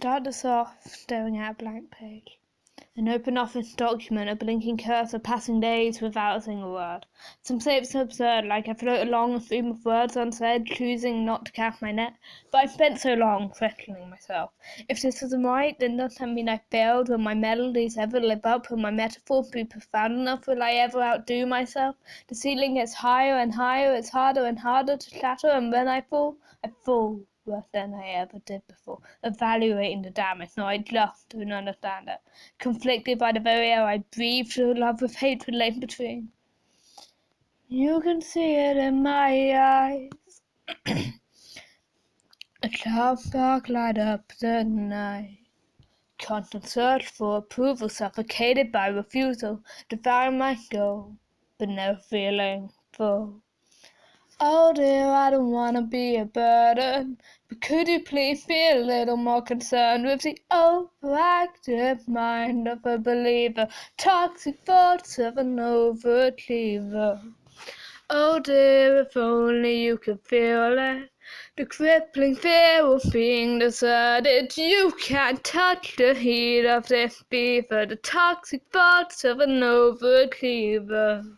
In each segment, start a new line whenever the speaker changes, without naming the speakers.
Start this off staring at a blank page. An open office document, a blinking cursor, passing days without a single word. Some say it's absurd, like I float along a stream of words unsaid, choosing not to cast my net. But I've spent so long threatening myself. If this isn't right, then does that mean I failed? Will my melodies ever live up? Will my metaphor be profound enough? Will I ever outdo myself? The ceiling gets higher and higher, it's harder and harder to shatter, and when I fall worse than I ever did before. Evaluating the damage, no, I just don't understand it. Conflicted by the very air I breathe, through love with hatred lay between. You can see it in my eyes. A sharp spark light up the night. Constant search for approval, suffocated by refusal, devouring my goal, but never feeling full. Oh dear, I don't wanna be a burden, but could you please be a little more concerned with the overactive mind of a believer, toxic thoughts of an overachiever? Oh dear, if only you could feel it, the crippling fear of being deserted. You can't touch the heat of this fever, the toxic thoughts of an overachiever.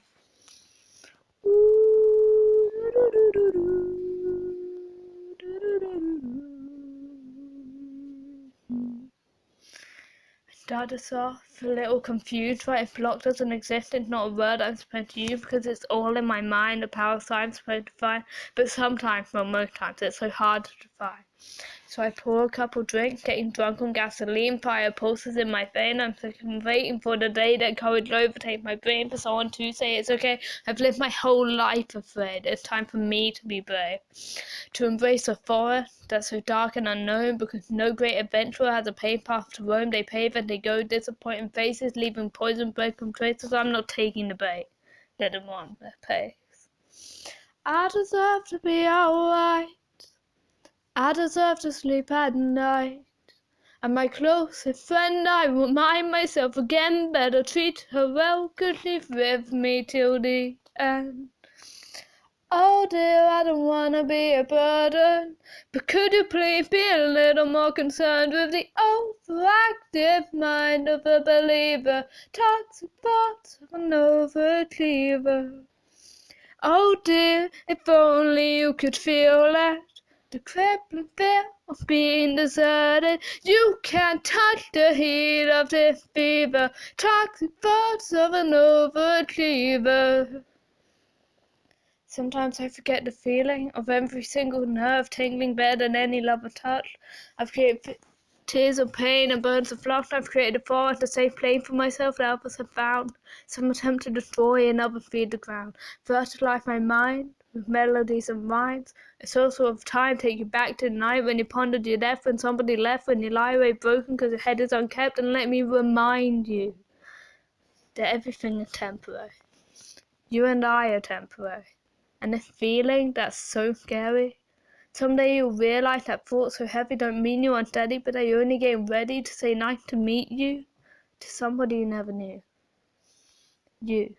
Started off a little confused why if block doesn't exist, it's not a word I'm supposed to use because it's all in my mind, the power sign I'm supposed to find. But sometimes, well most times, it's so hard to define. So I pour a couple drinks, getting drunk on gasoline, fire pulses in my vein. I'm waiting for the day that courage will overtake my brain for someone to say it's okay. I've lived my whole life afraid. It's time for me to be brave. To embrace a forest that's so dark and unknown, because no great adventurer has a paved path to roam. They pave and they go, disappointing faces, leaving poison broken traces. I'm not taking the bait. Let them run their pace. I deserve to be alright. I deserve to sleep at night. And my closest friend, I remind myself again, better treat her well, could live with me till the end. Oh dear, I don't wanna be a burden, but could you please be a little more concerned with the overactive mind of a believer, toxic thoughts of an overachiever. Oh dear, if only you could feel it, the crippling fear of being deserted. You can't touch the heat of this fever, toxic thoughts of an overachiever. Sometimes I forget the feeling of every single nerve tingling better than any lover touch. I've created tears of pain and burns of lust. I've created a forest, a safe place for myself that others have found. Some attempt to destroy and others feed the ground. Fertilize my mind with melodies and rhymes. A source of time take you back to the night when you pondered your death, when somebody left, when you lie awake broken because your head is unkept. And let me remind you that everything is temporary. You and I are temporary. And this feeling that's so scary, someday you'll realize that thoughts so heavy don't mean you're unsteady, but that you're only getting ready to say nice to meet you to somebody you never knew. You.